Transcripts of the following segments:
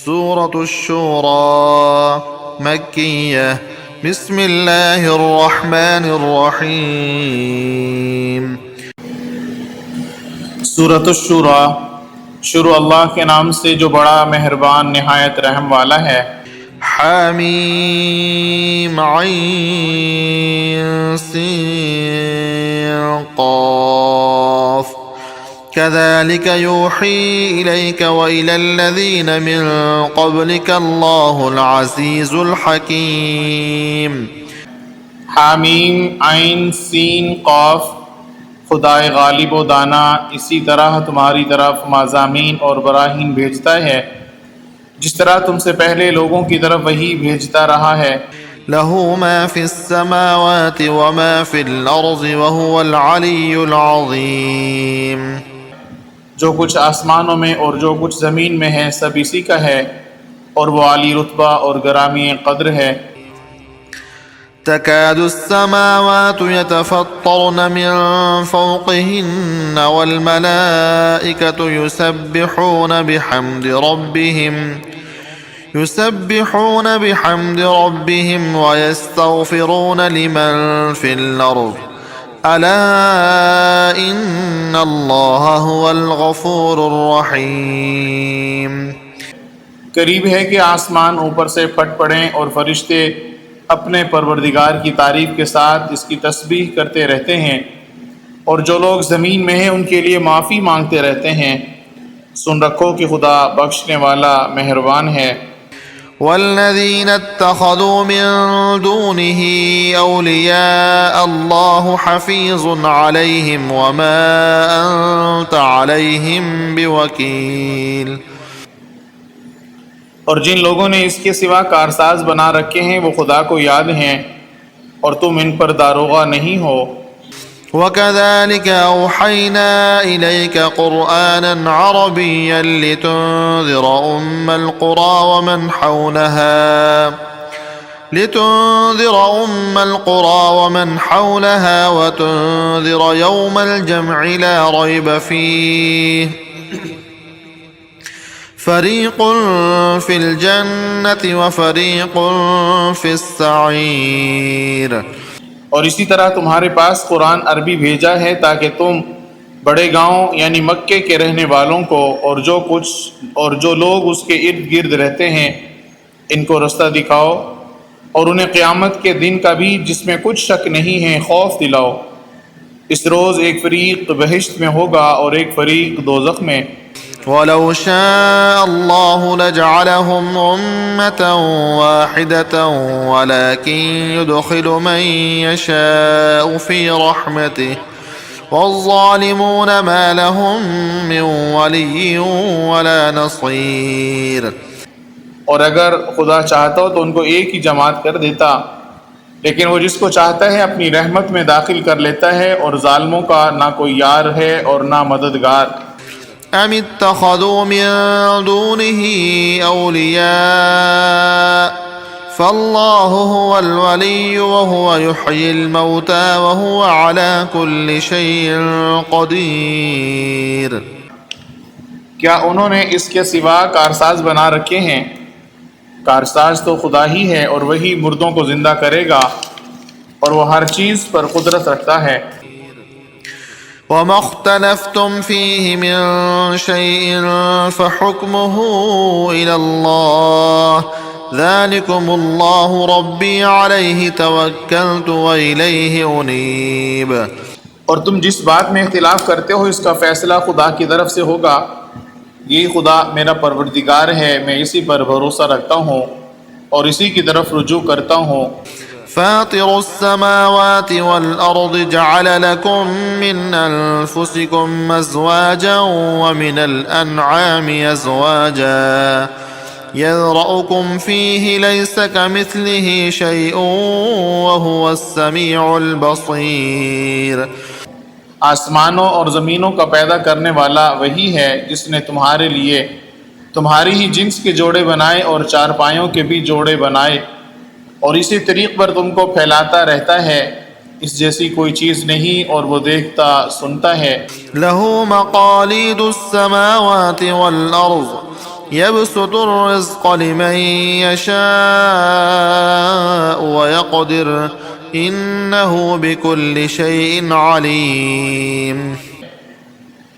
سورة الشورى مكية بسم الله الرحمن الرحيم سورۃ الشورى شروع اللہ کے نام سے جو بڑا مہربان نہایت رحم والا ہے۔ حمیم عین سین قاف كذلك يوحي إليك وإلى الذين من قبلك الله العزيز الحكيم۔ حامیم عین سین قاف، خدائے غالب و دانا اسی طرح تمہاری طرف مضامین اور براہین بھیجتا ہے جس طرح تم سے پہلے لوگوں کی طرف وہی بھیجتا رہا ہے۔ له ما في السماوات وما في الأرض وهو العلي العظيم۔ جو کچھ آسمانوں میں اور جو کچھ زمین میں ہے سب اسی کا ہے اور وہ عالی رتبہ اور گرامی قدر ہے۔ تكاد السماوات يتفطرن من فوقهن والملائكة يسبحون بحمد ربهم ويستغفرون لمن في الأرض ألا إن الله هو الغفور الرحيم۔ قریب ہے کہ آسمان اوپر سے پھٹ پڑیں اور فرشتے اپنے پروردگار کی تعریف کے ساتھ اس کی تسبیح کرتے رہتے ہیں، اور جو لوگ زمین میں ہیں ان کے لیے معافی مانگتے رہتے ہیں۔ سن رکھو کہ خدا بخشنے والا مہربان ہے۔ والذين اتخذوا من دونه أولياء الله حفيظ عليهم وما أنت عليهم بوكيل۔ اور جن لوگوں نے اس کے سوا کارساز بنا رکھے ہیں وہ خدا کو یاد ہیں اور تم ان پر داروغہ نہیں ہو۔ وكذلك أوحينا إليك قرآنا عربيا لتنذر أم القرى ومن حولها وتنذر يوم الجمع لا ريب فيه فريق في الجنة وفريق في السعير۔ اور اسی طرح تمہارے پاس قرآن عربی بھیجا ہے تاکہ تم بڑے گاؤں یعنی مکے کے رہنے والوں کو اور جو لوگ اس کے ارد گرد رہتے ہیں ان کو رستہ دکھاؤ، اور انہیں قیامت کے دن کا بھی جس میں کچھ شک نہیں ہے خوف دلاؤ۔ اس روز ایک فریق بہشت میں ہوگا اور ایک فریق دوزخ میں۔ وَلَوْ شَاءَ اللَّهُ لَجَعَلَهُمْ أُمَّةً وَاحِدَةً وَلَكِنْ يُدْخِلُ مَنْ يَشَاءُ فِي رَحْمَتِهِ وَالظَّالِمُونَ مَا لَهُمْ مِنْ وَلِيٍّ وَلَا نَصِيرٍ۔ اور اگر خدا چاہتا تو ان کو ایک ہی جماعت کر دیتا، لیکن وہ جس کو چاہتا ہے اپنی رحمت میں داخل کر لیتا ہے، اور ظالموں کا نہ کوئی یار ہے اور نہ مددگار۔ أَمِ اتَّخَذُوا مِن دُونِهِ أَوْلِيَاءَ فَاللَّهُ هُوَ الْوَلِيُّ وَهُوَ يُحْيِي الْمَوْتَى وَهُوَ عَلَى كُلِّ شَيْءٍ قَدِيرٌ۔ کیا انہوں نے اس کے سوا کارساز بنا رکھے ہیں؟ کارساز تو خدا ہی ہے، اور وہی مردوں کو زندہ کرے گا، اور وہ ہر چیز پر قدرت رکھتا ہے۔ وَمَا اخْتَلَفْتُمْ فِيهِ مِنْ شَيْءٍ فَحُكْمُهُ إِلَى اللَّهِ ذَلِكُمُ اللَّهُ رَبِّي عَلَيْهِ تَوَكَّلْتُ وَإِلَيْهِ أُنِيبُ۔ اور تم جس بات میں اختلاف کرتے ہو اس کا فیصلہ خدا کی طرف سے ہوگا، یہی خدا میرا پروردگار ہے، میں اسی پر بھروسہ رکھتا ہوں اور اسی کی طرف رجوع کرتا ہوں۔ فاطر السماوات والأرض جعل لكم من أنفسكم أزواجا ومن الأنعام أزواجا يذرأكم فيه ليس كمثله شيء وهو السميع البصير۔ آسمانوں اور زمینوں کا پیدا کرنے والا وہی ہے جس نے تمہارے لیے تمہاری ہی جنس کے جوڑے بنائے اور چارپائیوں کے بھی جوڑے بنائے، اور اسی طریق پر تم کو پھیلاتا رہتا ہے، اس جیسی کوئی چیز نہیں، اور وہ دیکھتا سنتا ہے۔ له مقاليد السماوات والأرض يبسط الرزق لمن يشاء ويقدر إنه بكل شيء عليم.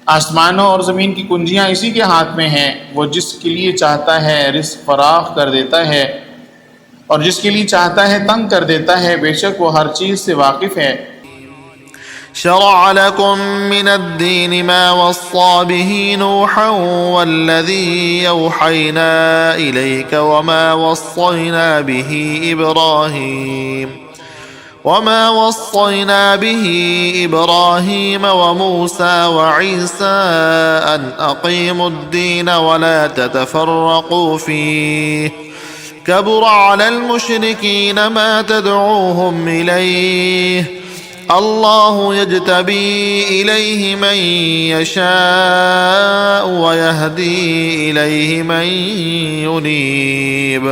آسمانوں اور زمین کی کنجیاں اسی کے ہاتھ میں ہیں. وہ جس کے لیے چاہتا ہے رزق فراخ کر دیتا ہے اور جس کے لیے چاہتا ہے تنگ کر دیتا ہے. بے شک وہ ہر چیز سے واقف ہے. شرع لكم من الدين ما وصى به نوحا والذي أوحينا إليك وما وصينا به إبراهيم وموسى وعيسى أن أقيموا الدين ولا تتفرقوا فيه كبر على المشركين ما تدعوهم إليه الله يجتبي إليه من يشاء ويهدي إليه من ينيب.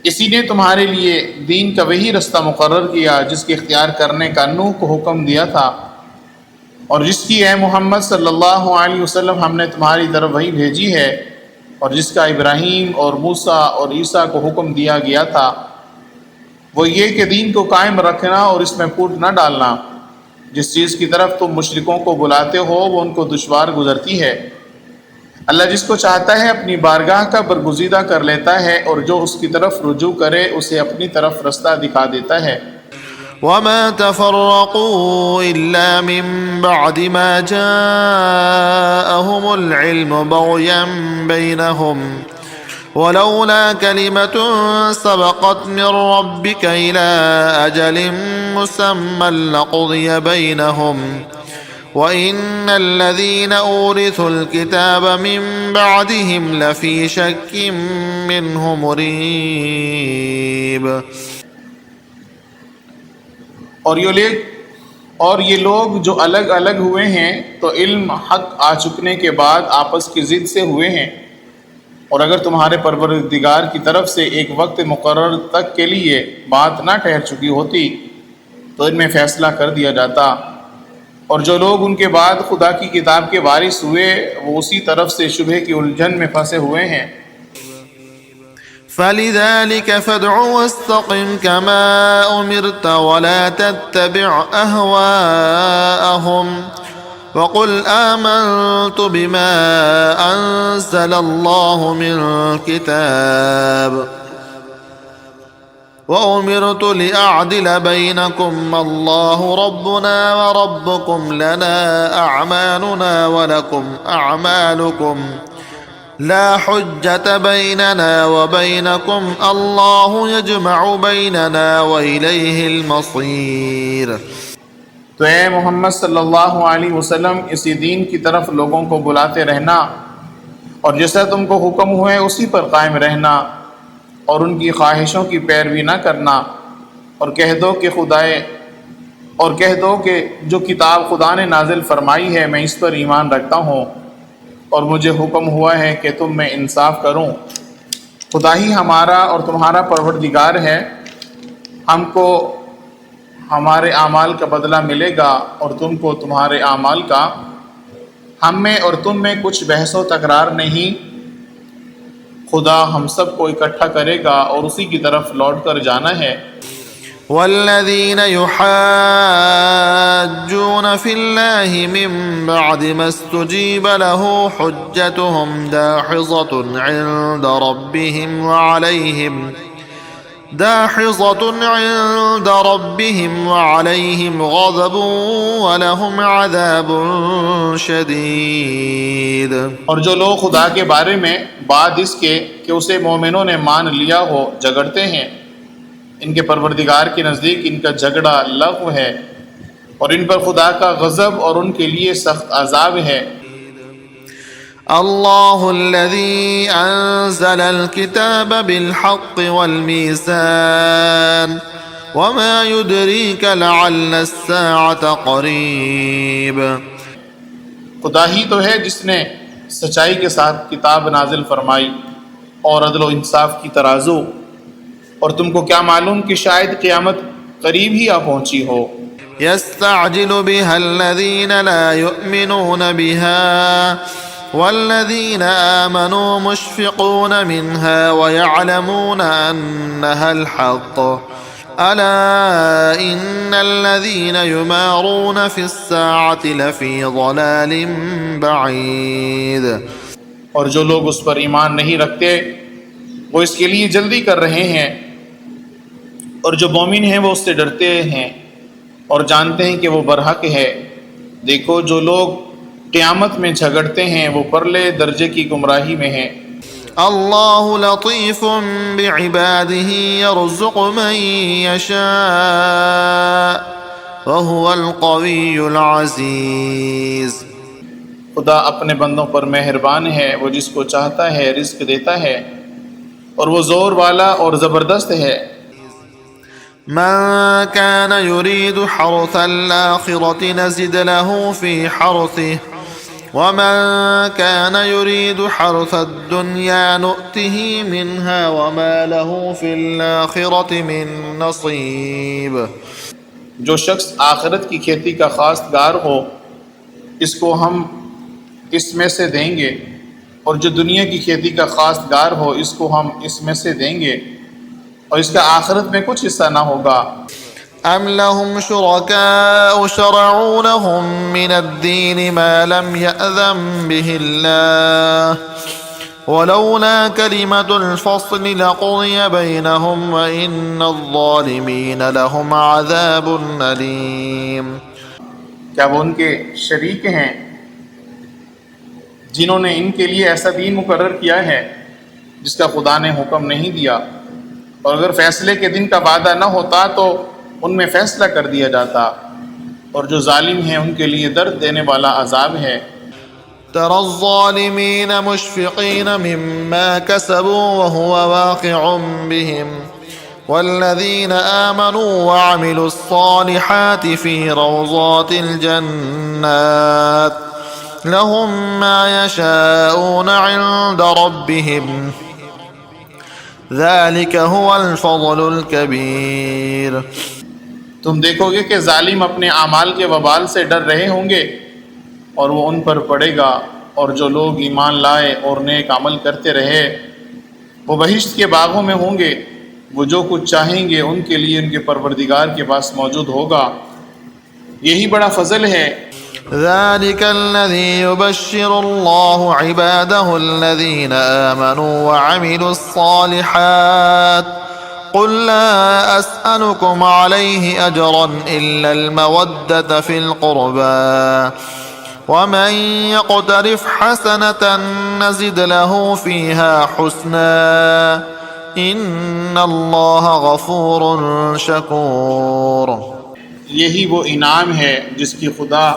اسی نے تمہارے لیے دین کا وہی رستہ مقرر کیا جس کے اختیار کرنے کا نوح کو حکم دیا تھا اور جس کی اے محمد صلی اللہ علیہ وسلم ہم نے تمہاری طرف وہی بھیجی ہے اور جس کا ابراہیم اور موسیٰ اور عیسیٰ کو حکم دیا گیا تھا. وہ یہ کہ دین کو قائم رکھنا اور اس میں پھوٹ نہ ڈالنا. جس چیز کی طرف تم مشرکوں کو بلاتے ہو وہ ان کو دشوار گزرتی ہے. اللہ جس کو چاہتا ہے اپنی بارگاہ کا برگزیدہ کر لیتا ہے اور جو اس کی طرف رجوع کرے اسے اپنی طرف رستہ دکھا دیتا ہے. وما تفرقوا إلا من بعد ما جاءهم العلم بغيا بينهم ولولا كلمة سبقت من ربك إلى أجل مسمى لقضي بينهم وَإِنَّ الَّذِينَ أُورِثُوا الْكِتَابَ مِن بَعْدِهِمْ لَفِي شَكٍّ مِّنْهُ مُرِيبٍ. اور یہ لوگ جو الگ الگ ہوئے ہیں تو علم حق آ چکنے کے بعد آپس کی ضد سے ہوئے ہیں. اور اگر تمہارے پروردگار کی طرف سے ایک وقت مقرر تک کے لیے بات نہ ٹھہر چکی ہوتی تو ان میں فیصلہ کر دیا جاتا. اور جو لوگ ان کے بعد خدا کی کتاب کے وارث ہوئے وہ اسی طرف سے شبہ کی الجھن میں پھنسے ہوئے ہیں. فَلِذَلِكَ فَادْعُ وَاسْتَقِمْ كَمَا أُمِرْتَ وَلَا تَتَّبِعْ أَهْوَاءَهُمْ وَقُلْ آمَنْتُ بِمَا أَنزَلَ اللَّهُ مِنْ كِتَابٍ وَأُمِرْتُ لِأَعْدِلَ بَيْنَكُمْ اللَّهُ رَبُّنَا وَرَبُّكُمْ لَنَا أَعْمَالُنَا وَلَكُمْ أَعْمَالُكُمْ لَا حُجَّةَ بَيْنَنَا وَبَيْنَكُمْ اللَّهُ يَجْمَعُ بَيْنَنَا وَإِلَيْهِ الْمَصِيرُ. تو اے محمد صلی اللہ علیہ وسلم اسی دین کی طرف لوگوں کو بلاتے رہنا اور جیسا تم کو حکم ہوئے اسی پر قائم رہنا اور ان کی خواہشوں کی پیروی نہ کرنا اور کہہ دو کہ جو کتاب خدا نے نازل فرمائی ہے میں اس پر ایمان رکھتا ہوں اور مجھے حکم ہوا ہے کہ تم میں انصاف کروں. خدا ہی ہمارا اور تمہارا پروردگار ہے. ہم کو ہمارے اعمال کا بدلہ ملے گا اور تم کو تمہارے اعمال کا. ہم میں اور تم میں کچھ بحث و تکرار نہیں. خدا ہم سب کو اکٹھا کرے گا اور اسی کی طرف لوٹ کر جانا ہے. والذين يحاجون في الله من بعد ما استجيب له حجتهم داحضة عند ربهم وعليهم غضب ولهم عذاب شديد. اور جو لوگ خدا کے بارے میں بعد اس کے کہ اسے مومنوں نے مان لیا ہو جھگڑتے ہیں ان کے پروردگار کے نزدیک ان کا جھگڑا لغو ہے اور ان پر خدا کا غضب اور ان کے لیے سخت عذاب ہے. اللہ الذي انزل الكتاب بالحق والميزان وما يدريك لعل الساعة قريب. خدا ہی تو ہے جس نے سچائی کے ساتھ کتاب نازل فرمائی اور عدل و انصاف کی ترازو اور تم کو کیا معلوم کہ شاید قیامت قریب ہی آ پہنچی ہو. يستعجل بها الذين لا يؤمنون بها والذين آمنوا مشفقون منها ويعلمون أنها الحق ألا إن الذين يمارون في الساعة لفي ضلال بعيد. اور جو لوگ اس پر ایمان نہیں رکھتے وہ اس کے لیے جلدی کر رہے ہیں، اور جو مومن ہیں وہ اس سے ڈرتے ہیں اور جانتے ہیں کہ وہ برحق ہے. دیکھو جو لوگ قیامت میں جھگڑتے ہیں وہ پرلے درجے کی گمراہی میں ہیں. اللہ لطیف بعباده يرزق من يشاء وهو القوی العزیز. خدا اپنے بندوں پر مہربان ہے، وہ جس کو چاہتا ہے رزق دیتا ہے اور وہ زور والا اور زبردست ہے. من كان يريد حرث الآخرة نزد له في حرثه ومن كان يريد حرث الدنيا نؤته منها وما له في الآخرة من نصيب. جو شخص آخرت کی کھیتی کا خواستگار ہو اس کو ہم اس میں سے دیں گے، اور جو دنیا کی کھیتی کا خواستگار ہو اس کو ہم اس میں سے دیں گے، اور اس کا آخرت میں کچھ حصہ نہ ہوگا. ام لهم شركاء شرعوا لهم من الدين ما لم يأذن به الله ولولا كلمة الفصل لقضي بينهم وإن الظالمين لهم عذاب أليم. کیا وہ ان کے شریک ہیں جنہوں نے ان کے لیے ایسا دین مقرر کیا ہے جس کا خدا نے حکم نہیں دیا، اور اگر فیصلے کے دن کا وعدہ نہ ہوتا تو ان میں فیصلہ کر دیا جاتا، اور جو ظالم ہیں ان کے لیے درد دینے والا عذاب ہے. ترى الظالمين مشفقين مما كسبوا وهو واقع بهم والذين آمنوا وعملوا الصالحات في روضات الجنات لهم ما يشاءون عند ربهم ذلك هو الفضل الكبير. تم دیکھو گے کہ ظالم اپنے اعمال کے وبال سے ڈر رہے ہوں گے اور وہ ان پر پڑے گا، اور جو لوگ ایمان لائے اور نیک عمل کرتے رہے وہ بہشت کے باغوں میں ہوں گے، وہ جو کچھ چاہیں گے ان کے لیے ان کے پروردگار کے پاس موجود ہوگا. یہی بڑا فضل ہے. ذلك الذي يبشر الله عباده الذين آمنوا وعملوا الصالحات قل لا أسألكم عليه أجرا إلا المودة في القربى ومن يقترف حسنة نزد له فيها حسنا إن الله غفور شكور. یہی وہ انعام ہے جس کی خدا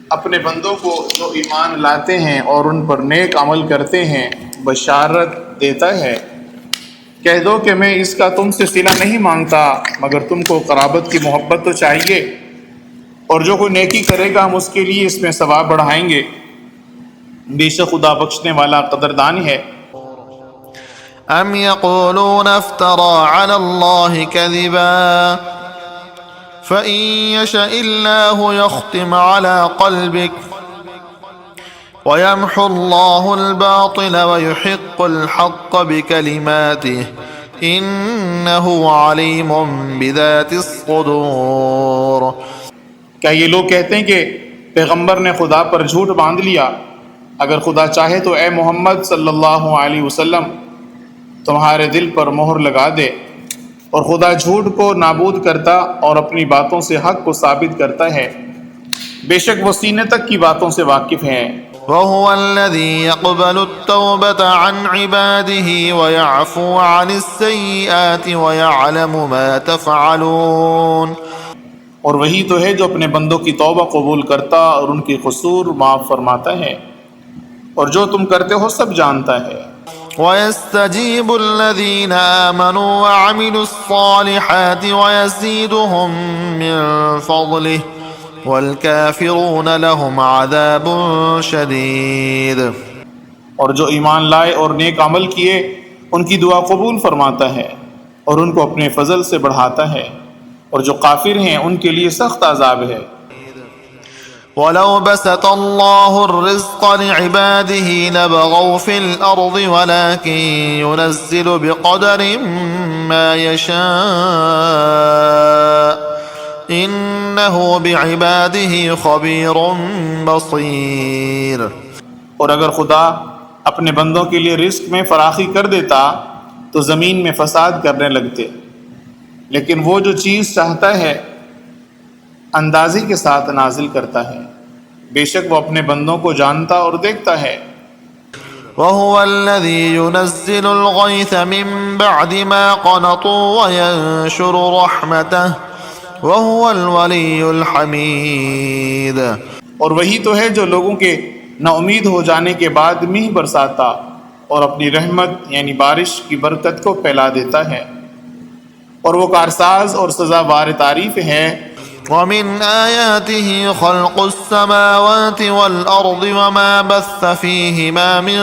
اپنے بندوں کو جو ایمان لاتے ہیں اور ان پر نیک عمل کرتے ہیں بشارت دیتا ہے. کہہ دو کہ میں اس کا تم سے صلہ نہیں مانگتا مگر تم کو قرابت کی محبت تو چاہیے، اور جو کوئی نیکی کرے گا ہم اس کے لیے اس میں ثواب بڑھائیں گے. بے شک خدا بخشنے والا قدردان ہے. ام يقولون افترى على الله كذبا فإن يشاء الله يختم على قلبك ويمحو الله الباطل ويحق الحق بكلماته إنه عليم بذات الصدور. کیا یہ لوگ کہتے ہیں کہ پیغمبر نے خدا پر جھوٹ باندھ لیا؟ اگر خدا چاہے تو اے محمد صلی اللہ علیہ وسلم تمہارے دل پر مہر لگا دے، اور خدا جھوٹ کو نابود کرتا اور اپنی باتوں سے حق کو ثابت کرتا ہے. بے شک وہ سینے تک کی باتوں سے واقف ہے. وهو الذي يقبل التوبة عن عباده ويعفو عن السيئات ويعلم ما تفعلون. اور وہی تو ہے جو اپنے بندوں کی توبہ قبول کرتا اور ان کی قصور معاف فرماتا ہے، اور جو تم کرتے ہو سب جانتا ہے. ويستجيب الذين آمنوا وعملوا الصالحات ويزيدهم من فضله والكافرون لهم عذاب شديد. اور جو ایمان لائے اور نیک عمل کیے ان کی دعا قبول فرماتا ہے اور ان کو اپنے فضل سے بڑھاتا ہے، اور جو کافر ہیں ان کے لیے سخت عذاب ہے. وَلَوْ بَسَطَ اللَّهُ الرِّزْقَ لِعِبَادِهِ لَبَغَوْا فِي الْأَرْضِ وَلَكِنْ يُنَزِّلُ بِقَدَرٍ مَا يَشَاءُ إِنَّهُ بِعِبَادِهِ خَبِيرٌ بَصِيرٌ۔ اور اگر خدا اپنے بندوں کے لیے رزق میں فراخی کر دیتا تو زمین میں فساد کرنے لگتے، لیکن وہ جو چیز چاہتا ہے اندازی کے ساتھ نازل کرتا ہے، بے شک وہ اپنے بندوں کو جانتا اور دیکھتا ہے۔ وَهُوَ الَّذِي يُنَزِّلُ الْغَيْثَ مِن بَعْدِ مَا قَنَطُوا وَيَنشُرُ رَحْمَتَهُ وَهُوَ الْوَلِيُّ الْحَمِيدُ۔ اور وہی تو ہے جو لوگوں کے نا امید ہو جانے کے بعد میہ برساتا اور اپنی رحمت یعنی بارش کی برکت کو پھیلا دیتا ہے، اور وہ کارساز اور سزاوار تعریف ہے۔ وَمِنْ آيَاتِهِ خَلْقُ السَّمَاوَاتِ وَالْأَرْضِ وَمَا بَثَّ فِيهِمَا مِن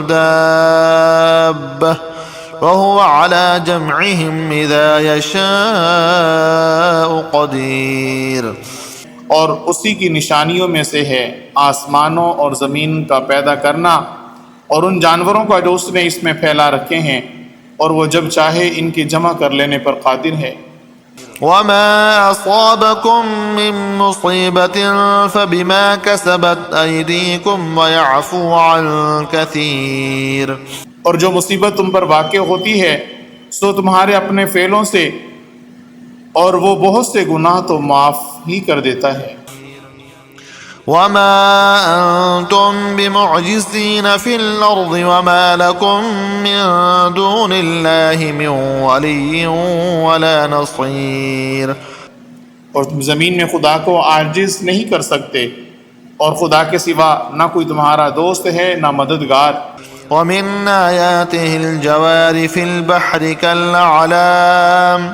دَابَّةٍ وَهُوَ عَلَى جَمْعِهِمْ إِذَا يَشَاءُ قَدِيرٌ۔ اور اسی کی نشانیوں میں سے ہے آسمانوں اور زمین کا پیدا کرنا اور ان جانوروں کا جو اس نے اس میں پھیلا رکھے ہیں، اور وہ جب چاہے ان کے جمع کر لینے پر قادر ہے۔ وَمَا أَصَابَكُم مِّن مُّصِيبَةٍ فَبِمَا كَسَبَتْ أَيْدِيكُمْ وَيَعْفُو عَن كَثِيرٍ۔ اور جو مصیبت تم پر واقع ہوتی ہے سو تمہارے اپنے فعلوں سے، اور وہ بہت سے گناہ تو معاف ہی کر دیتا ہے۔ وَمَا أَنتُم بِمُعْجِزِينَ فِي الْأَرْضِ وَمَا لَكُم مِّن دُونِ اللَّهِ مِن وَلِيٍّ وَلَا نَصِيرٍ۔ اور تم زمین میں خدا کو عاجز نہیں کر سکتے، اور خدا کے سوا نہ کوئی تمہارا دوست ہے نہ مددگار۔ وَمِنْ آيَاتِهِ الْجَوَارِ فِي الْبَحْرِ كَالْأَعْلَامِ۔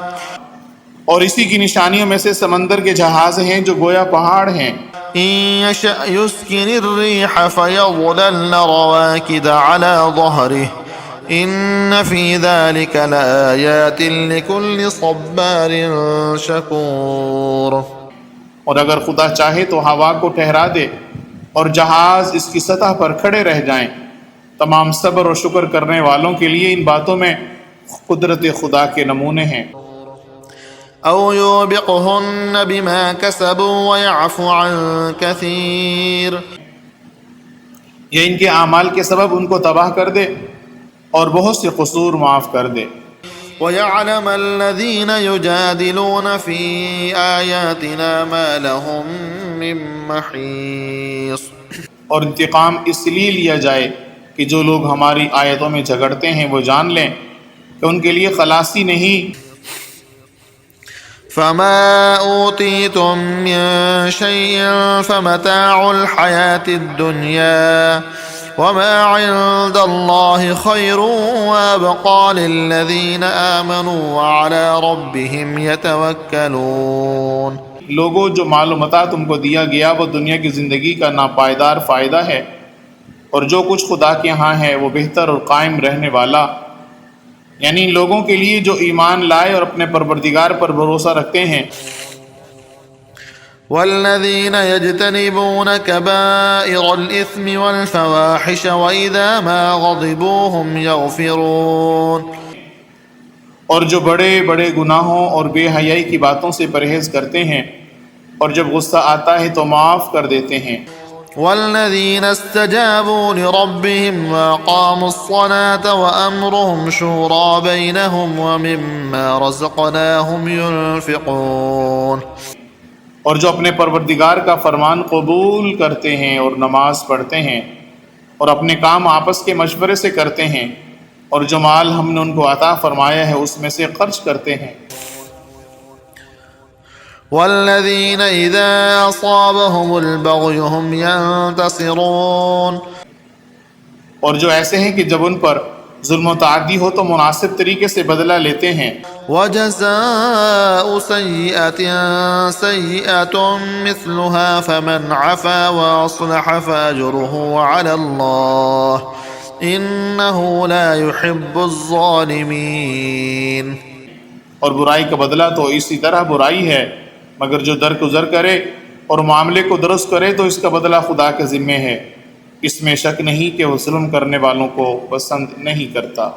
اور اسی کی نشانیوں میں سے سمندر کے جہاز ہیں جو گویا پہاڑ ہیں۔ إِن يَشَأْ يُسْكِنِ الرِّيحَ فَيَظْلَلْنَ رَوَاكِدَ عَلَى ظَهْرِهِ إِنَّ فِي ذَلِكَ لَآيَاتٍ لِكُلِّ صَبَّارٍ شَكُورٍ۔ اور اگر خدا چاہے تو ہوا کو ٹھہرا دے اور جہاز اس کی سطح پر کھڑے رہ جائیں، تمام صبر اور شکر کرنے والوں کے لیے ان باتوں میں قدرت خدا کے نمونے ہیں۔ أَوْ يُوبِقْهُنَّ بِمَا كَسَبُوا وَيَعْفُ عَن كَثِيرٍ۔ یہ ان کے اعمال کے سبب ان کو تباہ کر دے اور بہت سے قصور معاف کر دے۔ وَيَعْلَمَ الَّذِينَ يُجَادِلُونَ فِي آيَاتِنَا مَا لَهُم مِّن مَّحِيصٍ۔ اور انتقام اس لیے لیا جائے کہ جو لوگ ہماری آیتوں میں جھگڑتے ہیں وہ جان لیں کہ ان کے لیے خلاصی نہیں۔ فَمَا أُوتِيتُم مِّن شَيْءٍ فَمَتَاعُ الْحَيَاةِ الدُّنْيَا وَمَا عِندَ اللَّهِ خَيْرٌ وَأَبْقَىٰ لِلَّذِينَ آمَنُوا وَعَلَىٰ رَبِّهِمْ يَتَوَكَّلُونَ۔ لوگوں، جو مال و متاع تم کو دیا گیا وہ دنیا کی زندگی کا ناپائیدار فائدہ ہے، اور جو کچھ خدا کے ہاں ہے وہ بہتر اور قائم رہنے والا، یعنی ان لوگوں کے لیے جو ایمان لائے اور اپنے پروردگار پر بھروسہ رکھتے ہیں۔ وَالَّذِينَ يَجْتَنِبُونَ كَبَائِرَ الْإِثْمِ وَالْفَوَاحِشَ وَإِذَا مَا غَضِبُوا هُمْ يَغْفِرُونَ۔ اور جو بڑے بڑے گناہوں اور بے حیائی کی باتوں سے پرہیز کرتے ہیں، اور جب غصہ آتا ہے تو معاف کر دیتے ہیں۔ وَالَّذِينَ اسْتَجَابُوا لِرَبِّهِمْ وَأَقَامُوا الصَّلَاةَ وَأَمْرُهُمْ شُورَىٰ بَيْنَهُمْ وَمِمَّا رَزَقْنَاهُمْ يُنْفِقُونَ۔ اور جو اپنے پروردگار کا فرمان قبول کرتے ہیں اور نماز پڑھتے ہیں اور اپنے کام آپس کے مشورے سے کرتے ہیں، اور جو مال ہم نے ان کو عطا فرمایا ہے اس میں سے خرچ کرتے ہیں۔ وَالَّذِينَ إِذَا أَصَابَهُمُ الْبَغْيُ هُمْ يَنتَصِرُونَ۔ اور جو ایسے ہیں کہ جب ان پر ظلم و تعدی ہو تو مناسب طریقے سے بدلہ لیتے ہیں۔ وَجَزَاءُ سَيِّئَةٍ سَيِّئَةٌ مِثْلُهَا فَمَنْ عَفَا وَأَصْلَحَ فَأَجْرُهُ عَلَى اللَّهِ إِنَّهُ لَا يُحِبُّ الظَّالِمِينَ۔ اور برائی کا بدلہ تو اسی طرح برائی ہے، مگر جو درگزر کرے اور معاملے کو درست کرے تو اس کا بدلہ خدا کے ذمے ہے، اس میں شک نہیں کہ وہ ظلم کرنے والوں کو پسند نہیں کرتا۔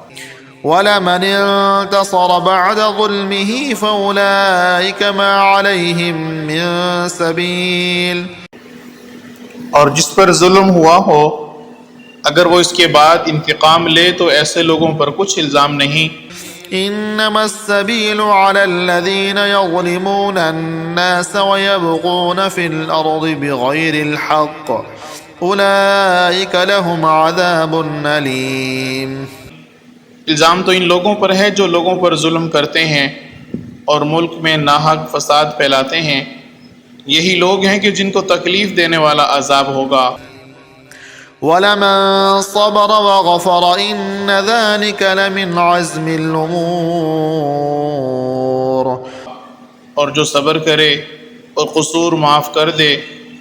وَلَمَنِ انتصر بعد ظلمه فأولئك ما عليهم من سبيل۔ اور جس پر ظلم ہوا ہو اگر وہ اس کے بعد انتقام لے تو ایسے لوگوں پر کچھ الزام نہیں۔ إنما السبيل على الذين يظلمون الناس ويبغون في الأرض بغير الحق أولئك لهم عذاب أليم۔ الزام تو ان لوگوں پر ہے جو لوگوں پر ظلم کرتے ہیں اور ملک میں ناحق فساد پھیلاتے ہیں، یہی لوگ ہیں کہ جن کو تکلیف دینے والا عذاب ہوگا۔ وَلَمَن صَبَرَ وَغَفَرَ إِنَّ ذَلِكَ لَمِنْ عَزْمِ الْأُمُورِ۔ اور جو صبر کرے اور قصور معاف کر دے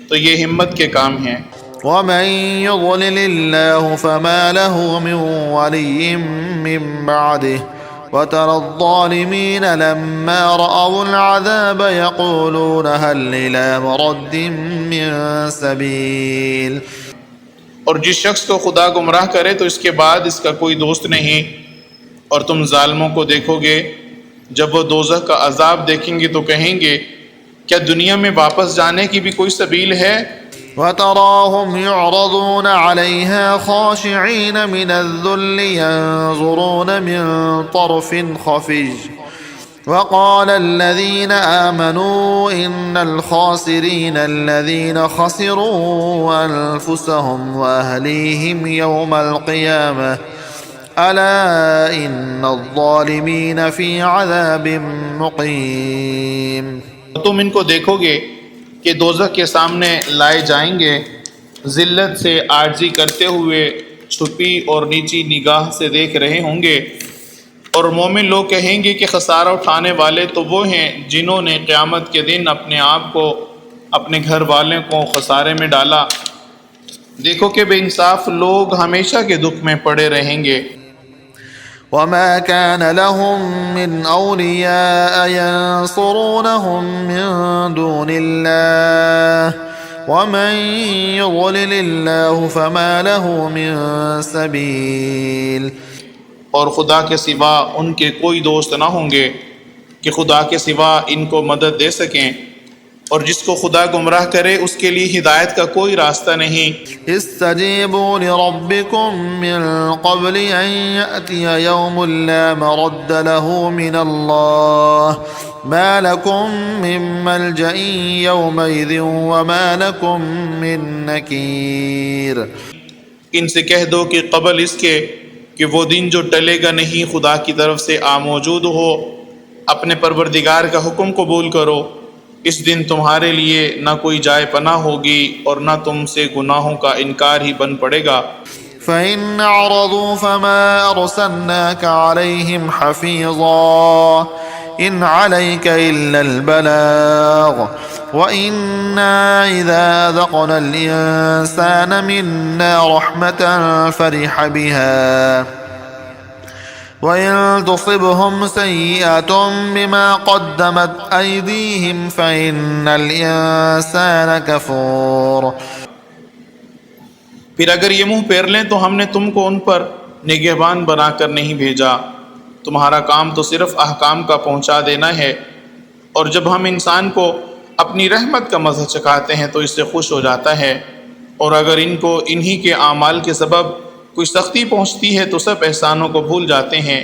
تو یہ ہمت کے کام ہیں۔ وَمَن يُضْلِلِ اللَّهُ فَمَا لَهُ مِن وَلِيٍّ مِّن بَعْدِهِ وَتَرَى الظَّالِمِينَ لَمَّا رَأَوُا الْعَذَابَ يَقُولُونَ هَلْ إِلَىٰ مَرَدٍّ مِّن سَبِيلٍ۔ اور جس شخص کو خدا گمراہ کرے تو اس کے بعد اس کا کوئی دوست نہیں، اور تم ظالموں کو دیکھو گے جب وہ دوزخ کا عذاب دیکھیں گے تو کہیں گے کیا دنیا میں واپس جانے کی بھی کوئی سبیل ہے؟ وَتَرَاهُمْ يُعْرَضُونَ عَلَيْهَا خَاشِعِينَ مِنَ الذُّلِّ يَنظُرُونَ مِن طَرْفٍ خَفِيٍّ وَقَالَ الَّذِينَ آمَنُوا إِنَّ الْخَاسِرِينَ الَّذِينَ خَسِرُوا أَنفُسَهُمْ وَأَهْلِيهِمْ يَوْمَ الْقِيَامَةِ أَلَا إِنَّ الظَّالِمِينَ فِي عَذَابٍ مُقِيمٍ۔ تم ان کو دیکھو گے کہ دوزخ کے سامنے لائے جائیں گے، ذلت سے عاجزی کرتے ہوئے چھپی اور نیچی نگاہ سے دیکھ رہے ہوں گے، اور مومن لوگ کہیں گے کہ خسارہ اٹھانے والے تو وہ ہیں جنہوں نے قیامت کے دن اپنے آپ کو اپنے گھر والوں کو خسارے میں ڈالا۔ دیکھو کہ بے انصاف لوگ ہمیشہ کے دکھ میں پڑے رہیں گے۔ وَمَا كَانَ لَهُم مِّنْ أَوْلِيَاءَ يَنصُرُونَهُم مِّن دُونِ اللَّهِ وَمَن يُضْلِلِ اللَّهُ فَمَا لَهُ مِن سَبِيلٍ۔ اور خدا کے سوا ان کے کوئی دوست نہ ہوں گے کہ خدا کے سوا ان کو مدد دے سکیں، اور جس کو خدا گمراہ کرے اس کے لیے ہدایت کا کوئی راستہ نہیں۔ اسْتَجِيبُوا لِرَبِّكُم مِّن قَبْلِ أَن يَأْتِيَ يَوْمٌ لَّا مَرَدَّ لَهُ مِنَ اللَّهِ مَا لَكُم مِّن مَّلْجَإٍ يَوْمَئِذٍ وَمَا لَكُم مِّن نَّكِيرٍ۔ ان سے کہہ دو کہ قبل اس کے کہ وہ دن جو ٹلے گا نہیں خدا کی طرف سے موجود ہو، اپنے پروردگار کا حکم قبول کرو، اس دن تمہارے لیے نہ کوئی جائے پناہ ہوگی اور نہ تم سے گناہوں کا انکار ہی بن پڑے گا۔ فَإِنْ أَعْرَضُوا فَمَا أَرْسَلْنَاكَ عَلَيْهِمْ حَفِيظًا إِنْ عَلَيْكَ إِلَّا الْبَلَاغُ وَإِنَّا إِذَا أَذَقْنَا الْإِنسَانَ مِنَّا رَحْمَةً فَرِحَ بِهَا وَإِن تُصِبْهُمْ سَيِّئَةٌ بِمَا قَدَّمَتْ أَيْدِيهِمْ فَإِنَّ الْإِنسَانَ كَفُورٌ۔ پھر اگر یہ منہ پھیر لیں تو ہم نے تم کو ان پر نگہبان بنا کر نہیں بھیجا، تمہارا کام تو صرف احکام کا پہنچا دینا ہے، اور جب ہم انسان کو اپنی رحمت کا مزہ چکھاتے ہیں تو اس سے خوش ہو جاتا ہے، اور اگر ان کو انہی کے اعمال کے سبب کوئی سختی پہنچتی ہے تو سب احسانوں کو بھول جاتے ہیں۔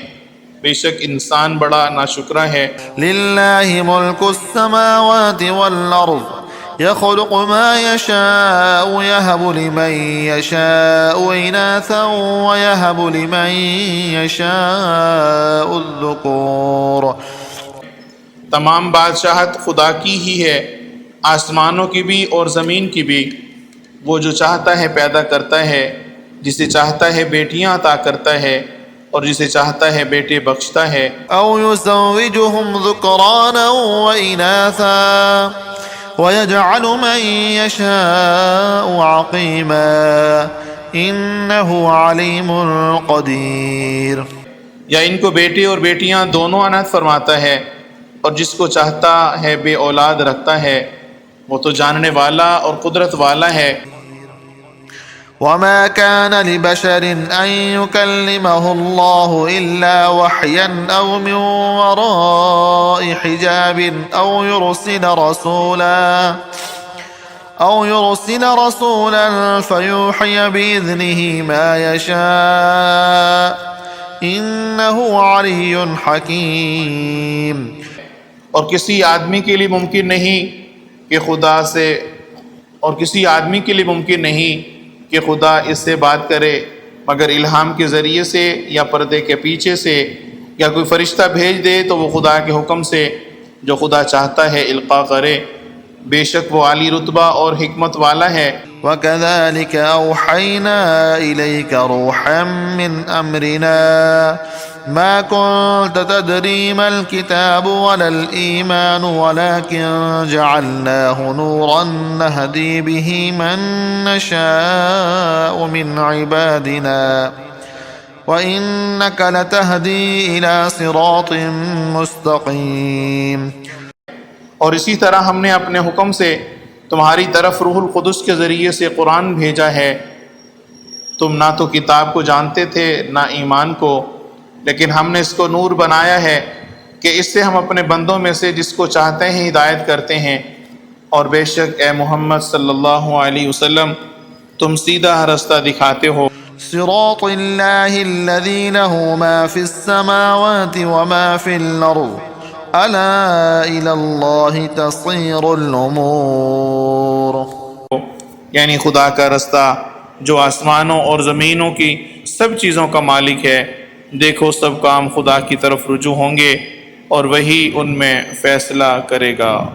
بے شک انسان بڑا ناشکرا ہے۔ لِلَّهِ مُلْكُ السَّمَاوَاتِ وَالْأَرْضِ يَخْلُقُ مَا يَشَاءُ يَهَبُ لِمَن يَشَاءُ إِنَاثًا وَيَهَبُ لِمَن يَشَاءُ الذُّكُورَ۔ تمام بادشاہت خدا کی ہی ہے، آسمانوں کی بھی اور زمین کی بھی۔ وہ جو چاہتا ہے پیدا کرتا ہے، جسے چاہتا ہے بیٹیاں عطا کرتا ہے اور جسے چاہتا ہے بیٹے بخشتا ہے۔ أَوْ يُزَوِّجُهُمْ ذُكْرَانًا وَإِنَاثًا وَيَجْعَلُ مَن يَشَاءُ عَقِيمًا إِنَّهُ عَلِيمٌ قَدِيرٌ۔ یا ان کو بیٹے اور بیٹیاں دونوں عنایت فرماتا ہے، اور جس کو چاہتا ہے بے اولاد رکھتا ہے، وہ تو جاننے والا اور قدرت والا ہے۔ وما كان لبشر أن يكلمه الله إلا وحيا أو من وراء حجاب أو يرسل رسولا فيوحي بإذنه ما يشاء إنه علي حكيم۔ اور کسی آدمی کے لیے ممکن نہیں کہ خدا اس سے بات کرے مگر الہام کے ذریعے سے یا پردے کے پیچھے سے، یا کوئی فرشتہ بھیج دے تو وہ خدا کے حکم سے جو خدا چاہتا ہے القاء کرے، بے شک وہ عالی رتبہ اور حکمت والا ہے۔ وَكَذَلِكَ أَوْحَيْنَا إِلَيْكَ رُوحًا مِّنْ أَمْرِنَا مَا كُنْتَ تَدْرِي مَا الْكِتَابُ وَلَا الْإِيمَانُ وَلَكِنْ جَعَلْنَاهُ نُورًا نَهْدِي بِهِ مَن نَّشَاءُ مِنْ عِبَادِنَا وَإِنَّكَ لَتَهْدِي إِلَى صِرَاطٍ مُسْتَقِيمٍ۔ اور اسی طرح ہم نے اپنے حکم سے تمہاری طرف روح القدس کے ذریعے سے قرآن بھیجا ہے۔ تم نہ تو کتاب کو جانتے تھے نہ ایمان کو، لیکن ہم نے اس کو نور بنایا ہے کہ اس سے ہم اپنے بندوں میں سے جس کو چاہتے ہیں ہدایت کرتے ہیں، اور بے شک اے محمد صلی اللہ علیہ وسلم تم سیدھا رستہ دکھاتے ہو۔ صراط اللہ الذی لہ ما فی السماوات وما فی الارض الا الی اللہ تصیر الامور، یعنی خدا کا رستہ جو آسمانوں اور زمینوں کی سب چیزوں کا مالک ہے۔ دیکھو سب کام خدا کی طرف رجوع ہوں گے اور وہی ان میں فیصلہ کرے گا۔